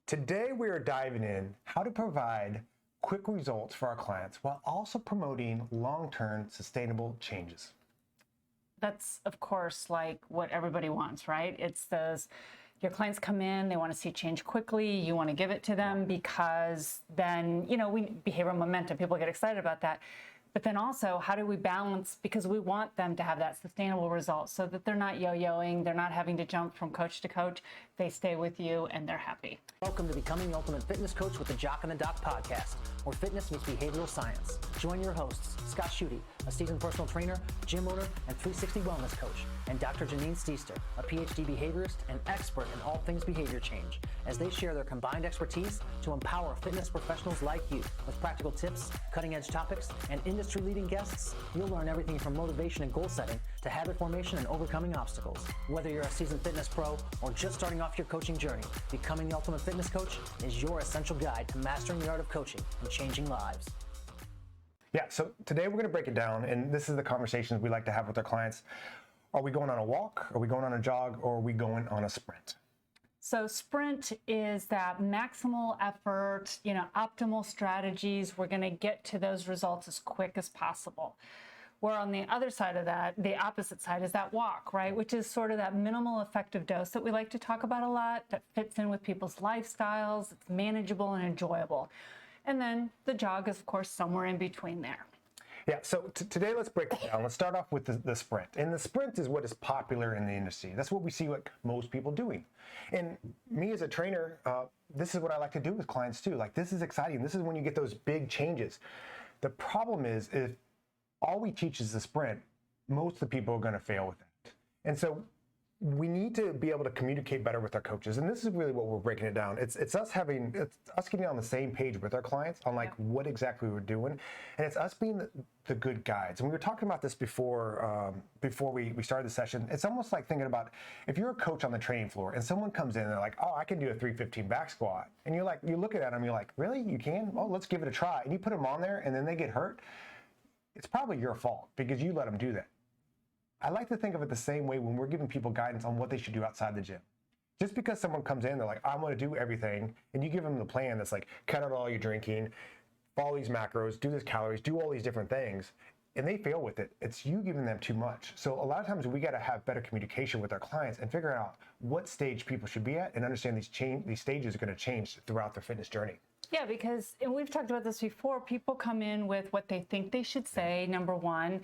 Today we are diving in how to provide quick results for our clients while also promoting long-term sustainable changes. That's, of course, like what everybody wants, right? It's those, your clients come in, they want to see change quickly, you want to give it to them because then, behavioral momentum, people get excited about that. But then also, how do we balance, because we want them to have that sustainable result so that they're not yo-yoing, they're not having to jump from coach to coach, they stay with you and they're happy. Welcome to Becoming the Ultimate Fitness Coach with the Jock and the Doc podcast, where fitness meets behavioral science. Join your hosts, Scott Schutte, a seasoned personal trainer, gym owner, and 360 wellness coach, and Dr. Janine Steester, a PhD behaviorist and expert in all things behavior change, as they share their combined expertise to empower fitness professionals like you with practical tips, cutting-edge topics, and industry-leading guests. You'll learn everything from motivation and goal setting to habit formation and overcoming obstacles. Whether you're a seasoned fitness pro or just starting off your coaching journey, Becoming the Ultimate Fitness Coach is your essential guide to mastering the art of coaching and changing lives. Yeah, so today we're going to break it down, and this is the conversations we like to have with our clients. Are we going on a walk? Are we going on a jog? Or are we going on a sprint? So sprint is that maximal effort, optimal strategies. We're going to get to those results as quick as possible. Where on the other side of that, the opposite side is that walk, right? Which is sort of that minimal effective dose that we like to talk about a lot, that fits in with people's lifestyles. It's manageable and enjoyable. And then the jog is, of course, somewhere in between there. Yeah, so today let's break it down. Let's start off with the sprint. And the sprint is what is popular in the industry. That's what we see what most people doing. And me as a trainer, this is what I like to do with clients too. Like, this is exciting. This is when you get those big changes. The problem is if all we teach is the sprint, most of the people are going to fail with it. And so we need to be able to communicate better with our coaches. And this is really what we're breaking it down. It's us getting on the same page with our clients on what exactly we're doing. And it's us being the good guides. And we were talking about this before we started the session. It's almost like thinking about if you're a coach on the training floor and someone comes in and they're like, oh, I can do a 315 back squat. And you're looking at them, you're like, really? You can? Oh, let's give it a try. And you put them on there and then they get hurt. It's probably your fault because you let them do that. I like to think of it the same way when we're giving people guidance on what they should do outside the gym. Just because someone comes in, they're like, I'm going to do everything, and you give them the plan that's like, cut out all your drinking, follow these macros, do this calories, do all these different things, and they fail with it. It's you giving them too much. So a lot of times we got to have better communication with our clients and figure out what stage people should be at and understand these stages are going to change throughout their fitness journey. Yeah, because, and we've talked about this before, people come in with what they think they should say, number one,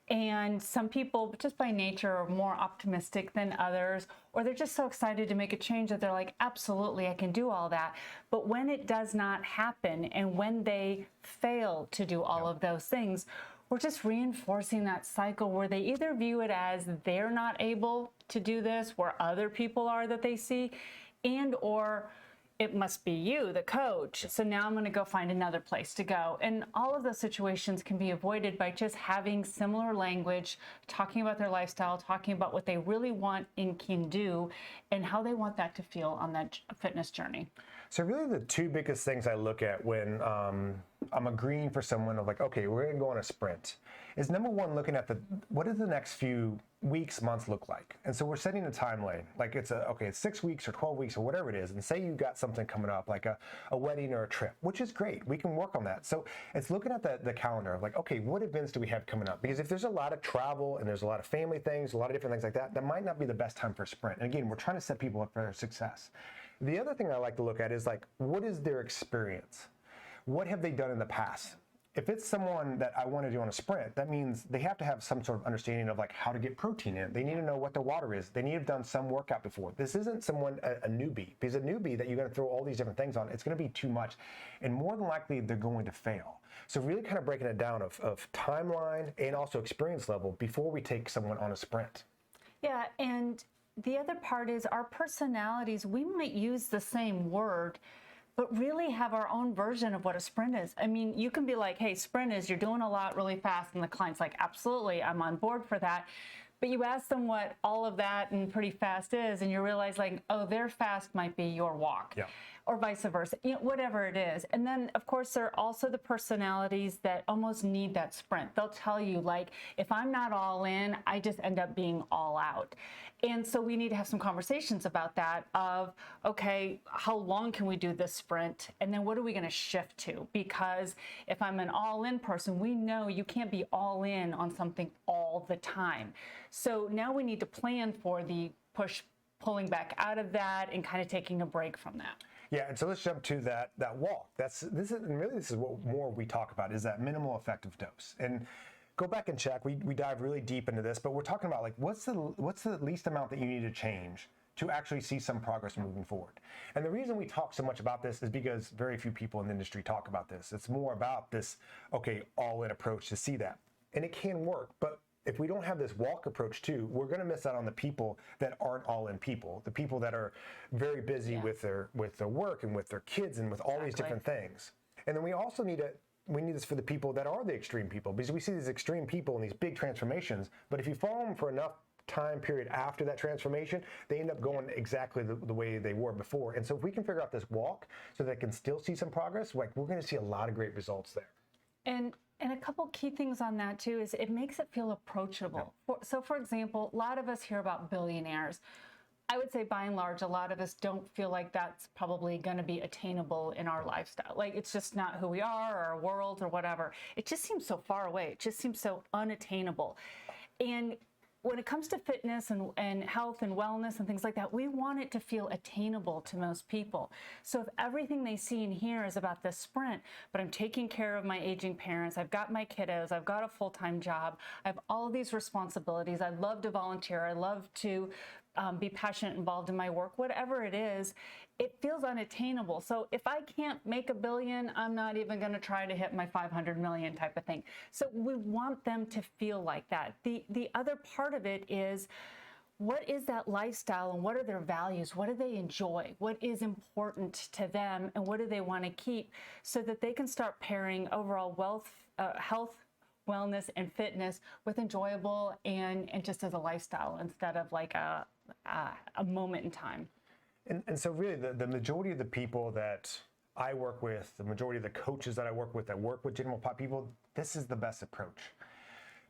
and some people, just by nature, are more optimistic than others, or they're just so excited to make a change that they're like, absolutely, I can do all that. But when it does not happen, and when they fail to do all of those things, we're just reinforcing that cycle where they either view it as they're not able to do this, where other people are that they see, and or it must be you, the coach. So now I'm going to go find another place to go. And all of those situations can be avoided by just having similar language, talking about their lifestyle, talking about what they really want and can do, and how they want that to feel on that fitness journey. So really the two biggest things I look at when I'm agreeing for someone of like, okay, we're going to go on a sprint, is number one, looking at what does the next few weeks, months look like? And so we're setting a timeline, like it's 6 weeks or 12 weeks or whatever it is. And say you got something coming up, like a wedding or a trip, which is great. We can work on that. So it's looking at the calendar of like, okay, what events do we have coming up? Because if there's a lot of travel and there's a lot of family things, a lot of different things like that, that might not be the best time for a sprint. And again, we're trying to set people up for success. The other thing I like to look at is like, what is their experience? What have they done in the past? If it's someone that I want to do on a sprint, that means they have to have some sort of understanding of like how to get protein in. They need to know what the water is. They need to have done some workout before. This isn't someone, a newbie, because a newbie that you're going to throw all these different things on, it's going to be too much. And more than likely, they're going to fail. So really kind of breaking it down of timeline and also experience level before we take someone on a sprint. Yeah, and the other part is our personalities, we might use the same word, but really have our own version of what a sprint is. I mean, you can be like, hey, sprint is you're doing a lot really fast, and the client's like, absolutely, I'm on board for that. But you ask them what all of that and pretty fast is, and you realize like, oh, their fast might be your walk. Yeah. Or vice versa, whatever it is. And then, of course, there are also the personalities that almost need that sprint. They'll tell you, like, if I'm not all in, I just end up being all out. And so we need to have some conversations about that of, okay, how long can we do this sprint? And then what are we going to shift to? Because if I'm an all-in person, we know you can't be all in on something all the time. So now we need to plan for the pulling back out of that and kind of taking a break from that. Yeah, and so let's jump to that walk. This is what more we talk about is that minimal effective dose. And go back and check. We dive really deep into this, but we're talking about like what's the least amount that you need to change to actually see some progress moving forward. And the reason we talk so much about this is because very few people in the industry talk about this. It's more about this, okay, all-in approach to see that. And it can work, but if we don't have this walk approach too, we're going to miss out on the people that aren't all-in people, the people that are very busy with their work and with their kids and with all these different things. And then we also need this for the people that are the extreme people, because we see these extreme people in these big transformations, but if you follow them for enough time period after that transformation, they end up going exactly the way they were before. And so if we can figure out this walk so they can still see some progress, like we're going to see a lot of great results there. And a couple key things on that too is it makes it feel approachable. Yeah. So for example, a lot of us hear about billionaires. I would say by and large, a lot of us don't feel like that's probably going to be attainable in our lifestyle. Like it's just not who we are or our world or whatever. It just seems so far away. It just seems so unattainable. And when it comes to fitness and health and wellness and things like that, we want it to feel attainable to most people. So if everything they see and hear is about this sprint, but I'm taking care of my aging parents, I've got my kiddos, I've got a full-time job, I have all of these responsibilities, I love to volunteer, I love to be passionate, involved in my work, whatever it is, it feels unattainable. So if I can't make $1 billion, I'm not even going to try to hit my 500 million type of thing. So we want them to feel like that. The other part of it is, what is that lifestyle and what are their values? What do they enjoy? What is important to them and what do they want to keep, so that they can start pairing overall health, wellness, and fitness with enjoyable and just as a lifestyle instead of like a moment in time. And so really the majority of the people that I work with, the majority of the coaches that I work with that work with general pop people, this is the best approach.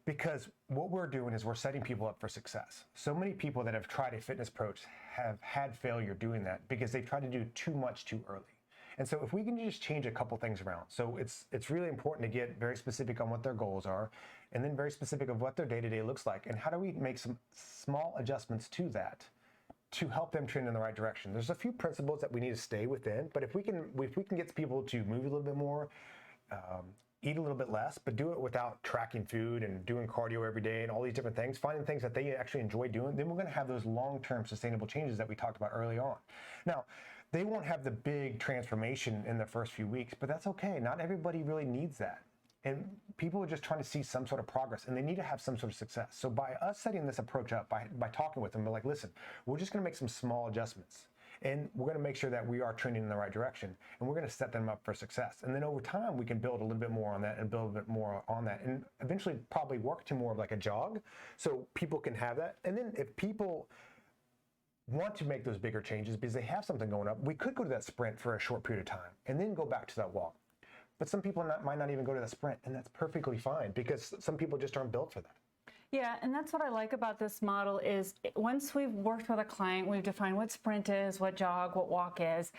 Because what we're doing is we're setting people up for success. So many people that have tried a fitness approach have had failure doing that because they've tried to do too much too early. And so if we can just change a couple things around. So it's really important to get very specific on what their goals are, and then very specific of what their day-to-day looks like, and how do we make some small adjustments to that to help them trend in the right direction. There's a few principles that we need to stay within, but if we can get people to move a little bit more, eat a little bit less, but do it without tracking food and doing cardio every day and all these different things, finding things that they actually enjoy doing, then we're going to have those long-term sustainable changes that we talked about early on. Now, they won't have the big transformation in the first few weeks, but that's okay. Not everybody really needs that. And people are just trying to see some sort of progress, and they need to have some sort of success. So by us setting this approach up, by talking with them, we're like, listen, we're just going to make some small adjustments, and we're going to make sure that we are trending in the right direction, and we're going to set them up for success. And then over time, we can build a little bit more on that and build a bit more on that, and eventually probably work to more of like a jog, so people can have that. And then if people want to make those bigger changes because they have something going up, we could go to that sprint for a short period of time and then go back to that walk. But some people might not even go to that sprint, and that's perfectly fine because some people just aren't built for that. Yeah, and that's what I like about this model is once we've worked with a client, we've defined what sprint is, what jog, what walk is,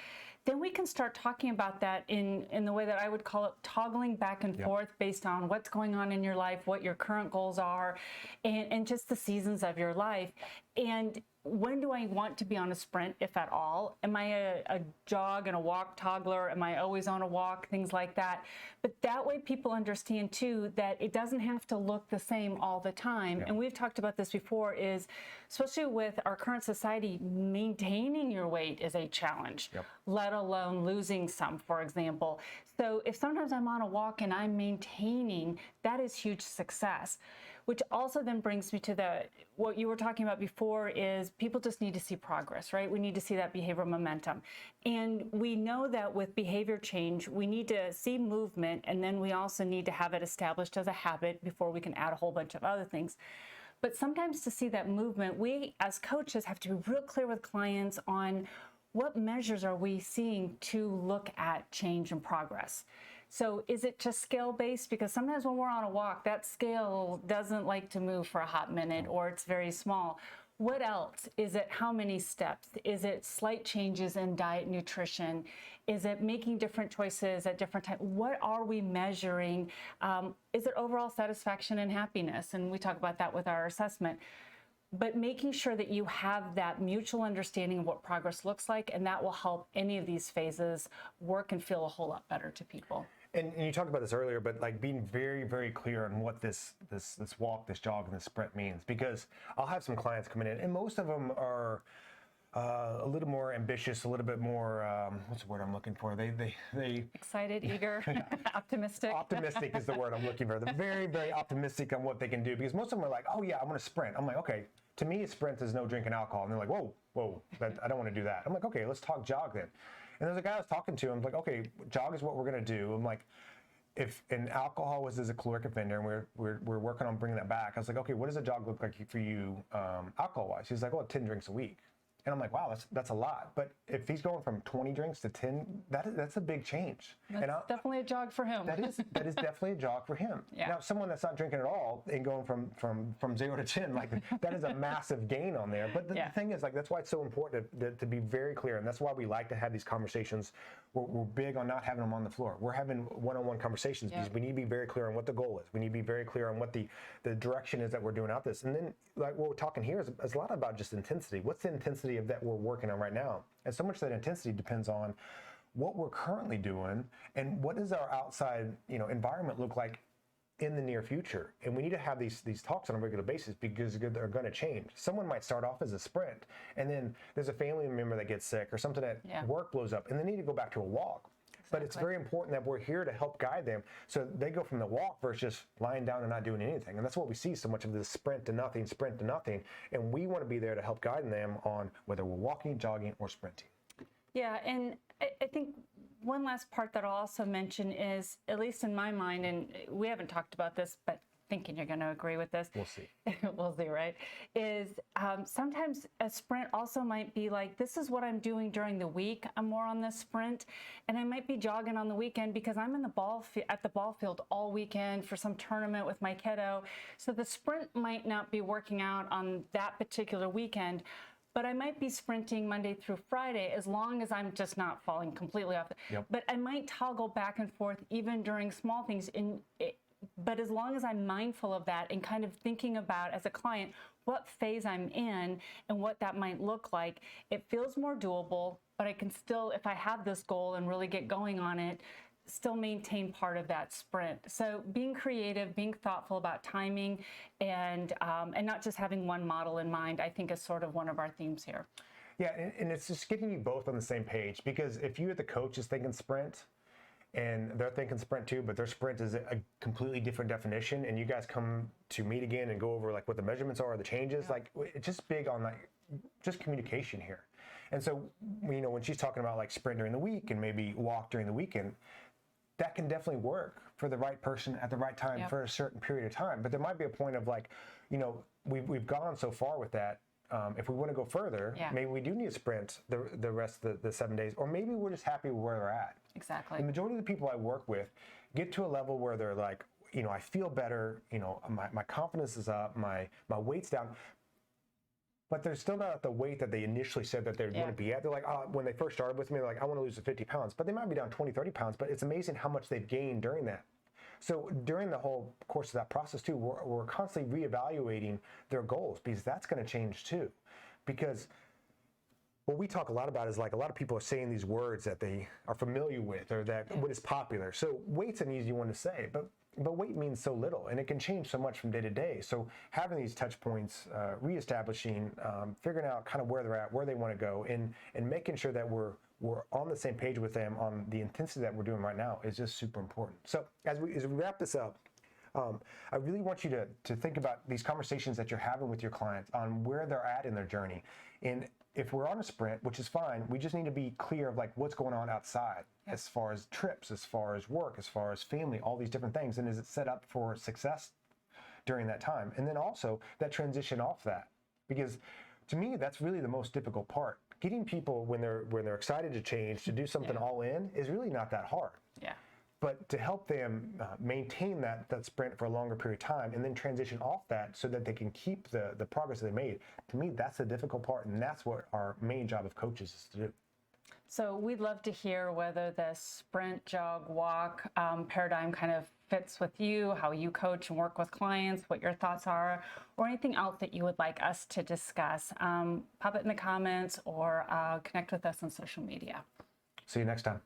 then we can start talking about that in the way that I would call it toggling back and forth based on what's going on in your life, what your current goals are, and just the seasons of your life. And when do I want to be on a sprint, if at all? Am I a jog and a walk toggler? Am I always on a walk? Things like that. But that way people understand too that it doesn't have to look the same all the time. Yeah. And we've talked about this before, is especially with our current society, maintaining your weight is a challenge, let alone losing some, for example. So if sometimes I'm on a walk and I'm maintaining, that is huge success. Which also then brings me to what you were talking about before, is people just need to see progress, right? We need to see that behavioral momentum. And we know that with behavior change, we need to see movement, and then we also need to have it established as a habit before we can add a whole bunch of other things. But sometimes to see that movement, we as coaches have to be real clear with clients on what measures are we seeing to look at change and progress. So is it just scale based? Because sometimes when we're on a walk, that scale doesn't like to move for a hot minute, or it's very small. What else? Is it how many steps? Is it slight changes in diet, nutrition? Is it making different choices at different times? What are we measuring? Is it overall satisfaction and happiness? And we talk about that with our assessment. But making sure that you have that mutual understanding of what progress looks like, and that will help any of these phases work and feel a whole lot better to people. And you talked about this earlier, but like being very, very clear on what this walk, this jog, and this sprint means, because I'll have some clients coming in, and most of them are a little more ambitious, a little bit more, what's the word I'm looking for? They Excited, eager, optimistic. Optimistic is the word I'm looking for. They're very, very optimistic on what they can do, because most of them are like, oh yeah, I want to sprint. I'm like, okay, to me, a sprint is no drinking alcohol. And they're like, whoa, I don't want to do that. I'm like, okay, let's talk jog then. And there's a guy I was talking to, I'm like, okay, jog is what we're going to do. I'm like, if an alcohol was as a caloric offender, and we're working on bringing that back, I was like, okay, what does a jog look like for you alcohol-wise? He's like, well, 10 drinks a week. And I'm like, wow, that's a lot. But if he's going from 20 drinks to 10, that's a big change. That's definitely a jog for him. That is definitely a jog for him. Yeah. Now, someone that's not drinking at all and going from 0 to 10, like that is a massive gain on there. But the thing is, like, that's why it's so important to be very clear, and that's why we like to have these conversations. We're big on not having them on the floor. We're having one-on-one conversations because we need to be very clear on what the goal is. We need to be very clear on what the direction is that we're doing out this. And then, like what we're talking here is a lot about just intensity. What's the intensity of that we're working on right now? And so much of that intensity depends on what we're currently doing and what does our outside, environment look like in the near future. And we need to have these talks on a regular basis because they're going to change. Someone might start off as a sprint, and then there's a family member that gets sick or something at work blows up, and they need to go back to a walk. But it's very important that we're here to help guide them so they go from the walk versus just lying down and not doing anything. And that's what we see so much of this sprint to nothing. And we want to be there to help guide them on whether we're walking, jogging, or sprinting. Yeah, and I think one last part that I'll also mention is, at least in my mind, and we haven't talked about this, but thinking you're going to agree with this. We'll see. We'll see, right? Is sometimes a sprint also might be like, this is what I'm doing during the week. I'm more on this sprint, and I might be jogging on the weekend because I'm in the at the ball field all weekend for some tournament with my kiddo. So the sprint might not be working out on that particular weekend, but I might be sprinting Monday through Friday as long as I'm just not falling completely off. But I might toggle back and forth even during small things. But as long as I'm mindful of that and kind of thinking about, as a client, what phase I'm in and what that might look like, it feels more doable, but I can still, if I have this goal and really get going on it, still maintain part of that sprint. So being creative, being thoughtful about timing, and not just having one model in mind, I think is sort of one of our themes here. Yeah, and it's just getting you both on the same page, because if you, the coach, is thinking sprint, and they're thinking sprint too, but their sprint is a completely different definition, and you guys come to meet again and go over like what the measurements are, the changes, like it's just big on like just communication here. And so, when she's talking about like sprint during the week and maybe walk during the weekend, that can definitely work for the right person at the right time for a certain period of time. But there might be a point of like, we've gone so far with that. If we want to go further, maybe we do need to sprint the rest of the 7 days, or maybe we're just happy with where they're at. Exactly. The majority of the people I work with get to a level where they're like, I feel better, my confidence is up, my weight's down, but they're still not at the weight that they initially said that they want to be at. They're like, when they first started with me, they're like, I want to lose the 50 pounds, but they might be down 20, 30 pounds, but it's amazing how much they've gained during that. So during the whole course of that process too, we're constantly reevaluating their goals, because that's going to change too. Because what we talk a lot about is like a lot of people are saying these words that they are familiar with, or that what is popular. So weight's an easy one to say, but weight means so little, and it can change so much from day to day. So having these touch points, reestablishing, figuring out kind of where they're at, where they want to go, and making sure that we're on the same page with them on the intensity that we're doing right now is just super important. So as we wrap this up, I really want you to think about these conversations that you're having with your clients on where they're at in their journey. And if we're on a sprint, which is fine, we just need to be clear of like what's going on outside as far as trips, as far as work, as far as family, all these different things. And is it set up for success? during that time. And then also that transition off that, because to me, that's really the most difficult part. Getting people when they're excited to change, to do something all in, is really not that hard. Yeah. But to help them maintain that sprint for a longer period of time and then transition off that so that they can keep the progress they made, to me, that's the difficult part. And that's what our main job of coaches is to do. So we'd love to hear whether the sprint, jog, walk paradigm kind of fits with you, how you coach and work with clients, what your thoughts are, or anything else that you would like us to discuss. Pop it in the comments or connect with us on social media. See you next time.